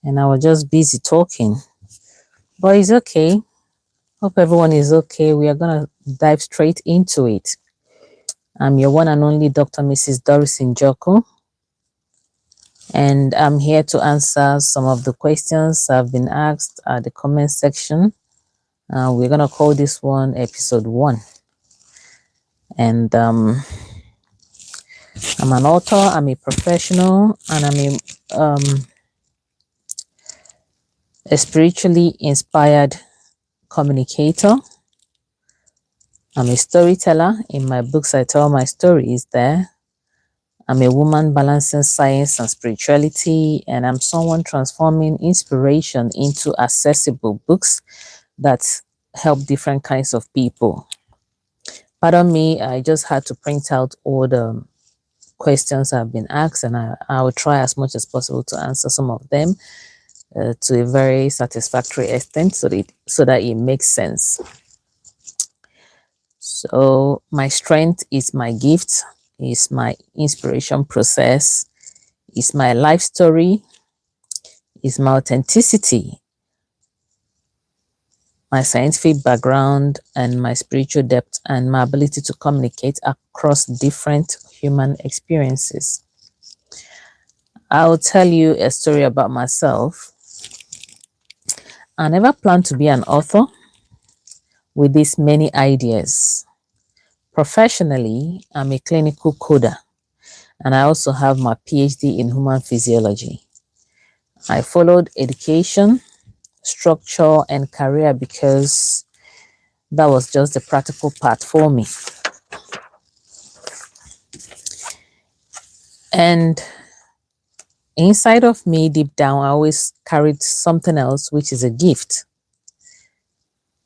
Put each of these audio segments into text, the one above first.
and I was just busy talking. But it's okay. Hope everyone is okay. We are gonna dive straight into it. I'm your one and only Dr. Mrs. Doris Njoku, and I'm here to answer some of the questions I've been asked at the comment section. We're gonna call this one episode 1. And I'm an author, I'm a professional, and I'm a spiritually inspired communicator. I'm a storyteller. In my books, I tell my stories there. I'm a woman balancing science and spirituality, and I'm someone transforming inspiration into accessible books that help different kinds of people. Pardon me, I just had to print out all the questions I've been asked, and I will try as much as possible to answer some of them to a very satisfactory extent so that it makes sense. So my strength is my gift, is my inspiration process, is my life story, is my authenticity, my scientific background, and my spiritual depth, and my ability to communicate across different human experiences. I'll tell you a story about myself. I never planned to be an author with these many ideas. Professionally, I'm a clinical coder, and I also have my PhD in human physiology. I followed education, structure, and career because that was just the practical part for me. And inside of me, deep down, I always carried something else, which is a gift.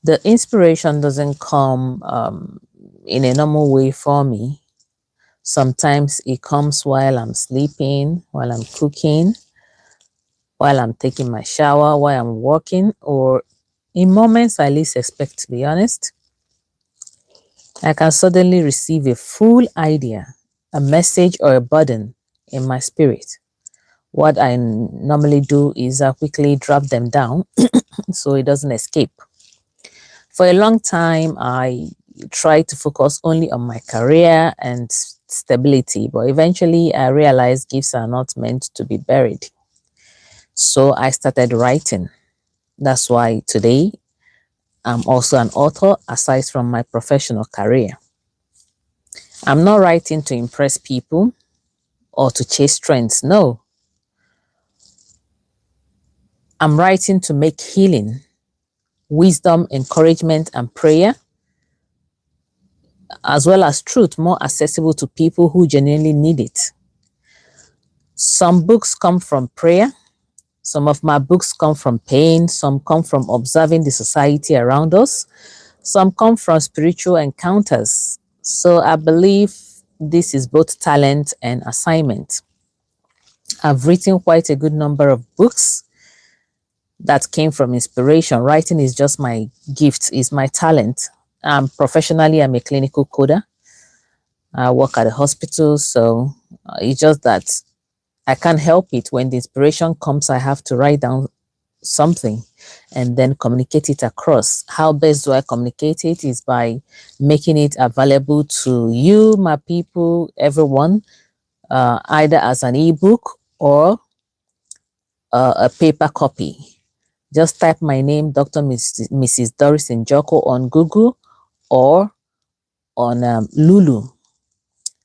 The inspiration doesn't come in a normal way for me. Sometimes it comes while I'm sleeping, while I'm cooking, while I'm taking my shower, while I'm walking, or in moments I least expect, to be honest. I can suddenly receive a full idea, a message, or a burden in my spirit. What I normally do is I quickly drop them down so it doesn't escape. For a long time, I tried to focus only on my career and stability, but eventually I realized gifts are not meant to be buried. So I started writing. That's why today I'm also an author aside from my professional career. I'm not writing to impress people or to chase trends. No. I'm writing to make healing, wisdom, encouragement, and prayer, as well as truth, more accessible to people who genuinely need it. Some books come from prayer. Some of my books come from pain. Some come from observing the society around us. Some come from spiritual encounters. So I believe this is both talent and assignment. I've written quite a good number of books that came from inspiration. Writing is just my gift, is my talent. Professionally, I'm a clinical coder. I work at a hospital, so it's just that I can't help it. When the inspiration comes, I have to write down something and then communicate it across. How best do I communicate it? Is by making it available to you, my people, everyone, either as an ebook or a paper copy. Just type my name, Dr. Mrs. Doris Njoku, on Google or on Lulu.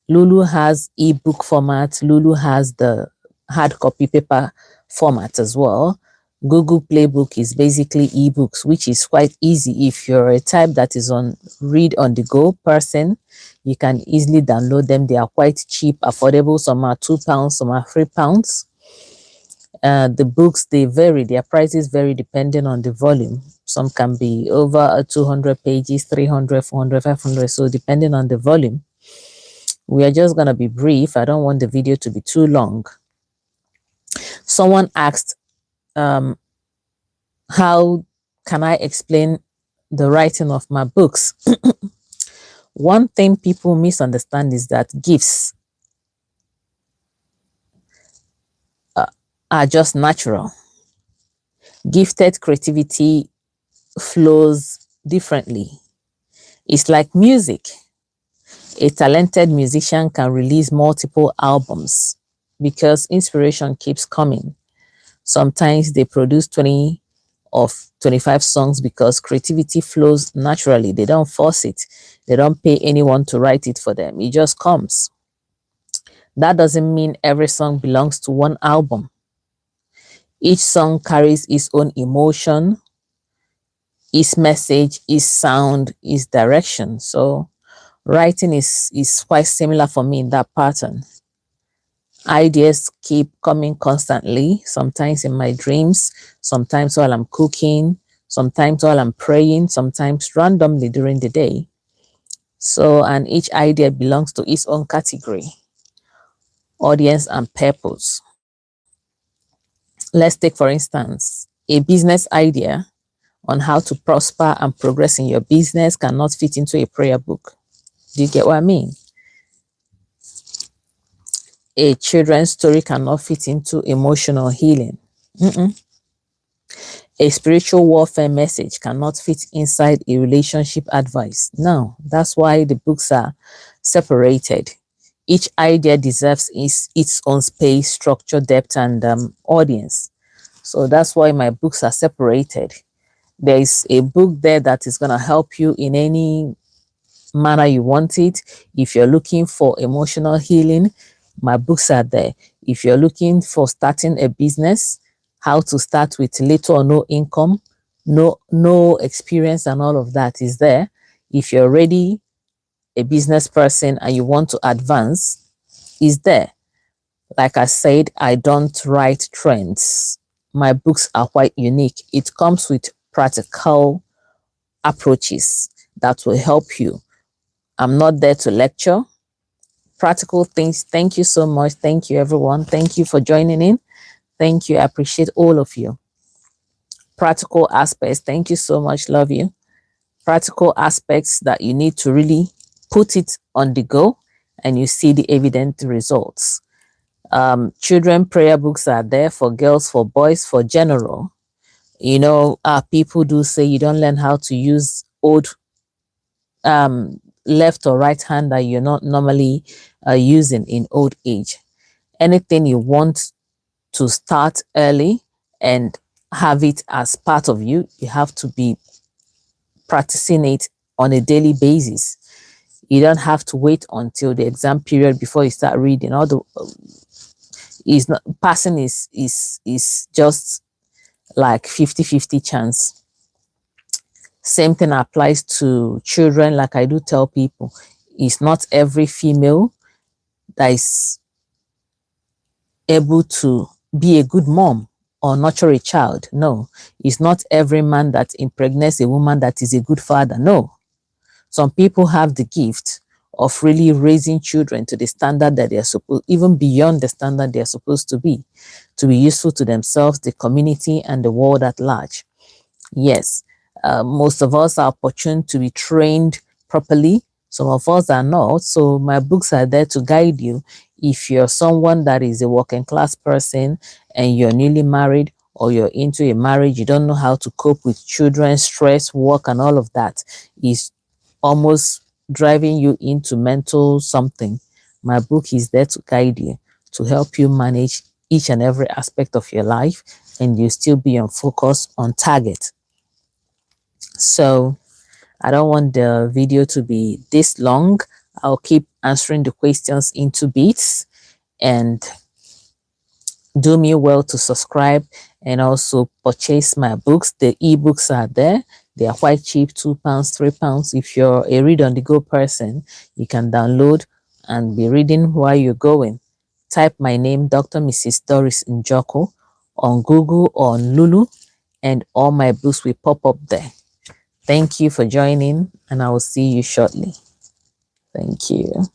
Lulu has ebook format. Lulu has the hard copy paper format as well. Google Playbook is basically ebooks, which is quite easy. If you're a type that is on read on the go person, you can easily download them. They are quite cheap, affordable. Some are £2, some are £3. The books, they vary. Their prices vary depending on the volume. Some can be over 200 pages, 300, 400, 500. So depending on the volume. We are just going to be brief. I don't want the video to be too long. Someone asked, how can I explain the writing of my books? One thing people misunderstand is that gifts are just natural. Gifted creativity flows differently. It's like music. A talented musician can release multiple albums because inspiration keeps coming. Sometimes they produce 20 of 25 songs because creativity flows naturally. They don't force it. They don't pay anyone to write it for them. It just comes. That doesn't mean every song belongs to one album. Each song carries its own emotion, its message, its sound, its direction. So writing is quite similar for me in that pattern. Ideas keep coming constantly, sometimes in my dreams, sometimes while I'm cooking, sometimes while I'm praying, sometimes randomly during the day. So, and each idea belongs to its own category, audience, and purpose. Let's take, for instance, a business idea on how to prosper and progress in your business cannot fit into a prayer book. Do you get what I mean? A children's story cannot fit into emotional healing. A spiritual warfare message cannot fit inside a relationship advice. No, that's why the books are separated. Each idea deserves its own space, structure, depth, and audience. So that's why my books are separated. There is a book there that is going to help you in any manner you want it. If you're looking for emotional healing, my books are there. If you're looking for starting a business, how to start with little or no income, no experience, and all of that is there. If you're already a business person and you want to advance, is there. Like I said, I don't write trends. My books are quite unique. It comes with practical approaches that will help you. I'm not there to lecture. Practical things. Thank you so much. Thank you, everyone. Thank you for joining in. Thank you. I appreciate all of you. Practical aspects. Thank you so much. Love you. Practical aspects that you need to really put it on the go and you see the evident results. Children prayer books are there for girls, for boys, for general. You know, people do say you don't learn how to use old left or right hand that you're not normally using in old age. Anything you want to start early and have it as part of you, you have to be practicing it on a daily basis. You don't have to wait until the exam period before you start reading. All the is not passing is just like 50-50 chance. Same thing applies to children. Like I do tell people, it's not every female that is able to be a good mom or nurture a child. No, it's not every man that impregnates a woman that is a good father. No, some people have the gift of really raising children to the standard that they are supposed, even beyond the standard they are supposed to be useful to themselves, the community, and the world at large. Yes, most of us are opportune to be trained properly. Some of us are not. So my books are there to guide you. If you're someone that is a working class person and you're newly married or you're into a marriage, you don't know how to cope with children, stress, work, and all of that is almost driving you into mental something. My book is there to guide you, to help you manage each and every aspect of your life, and you still be on focus, on target. So I don't want the video to be this long. I'll keep answering the questions into bits, and do me well to subscribe and also purchase my books. The ebooks are there. They are quite cheap, £2, £3. If you're a read on the go person, you can download and be reading while you're going. Type my name, Dr. Mrs. Doris Njoku, on Google or on Lulu, and all my books will pop up there. Thank you for joining, and I will see you shortly. Thank you.